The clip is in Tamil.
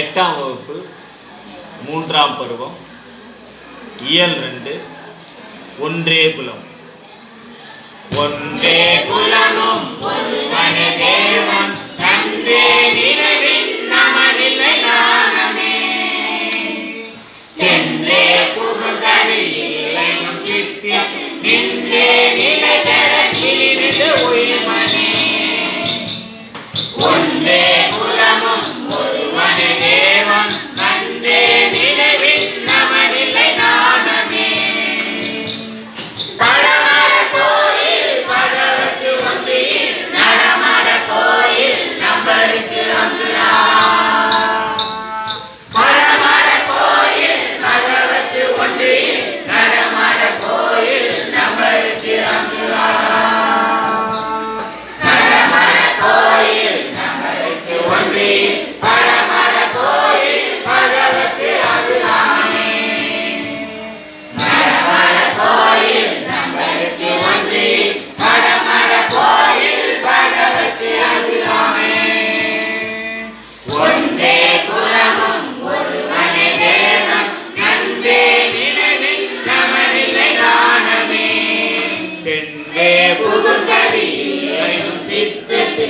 8ஆம் வகுப்பு 3ஆம் பருவம் இயல் 2 ஒன்றே குலம். ஒன்றே குலமும் ஒருவனே தேவன் நன்றே நிலவின் நமனில்லை நாணமே சென்றே புகுந்தது இல்லையும் சித்திய நின்றே நிலை பெற நீடிது உயிர்மனே. ஒன்றே குலமும் ஒருவனே தேவன் நன்றே நிலவின் நமனில்லை நாணமே பழமர கோயில் பகவத்து ஒன்றில் நடமர கோயில் நம்பருக்கு அங்கு பழமர கோயில் பகவத்து ஒன்றில் நடமர கோயில் நம்பருக்கு அங்கு நடமர கோயில் நம்பருக்கு ஒன்றில் பழமர கோயில் பகவத்து அங்கு நடமர கோயில் நம்பருக்கு ஒன்றில் நடமர கோயில் பகவத்து அங்கு ஒன்றே குலமும் ஒருவனே தேவன் நன்றே நிலவின் நமனில்லை நாணமே சென்றே புகுந்தது இல்லையும் சித்தத்து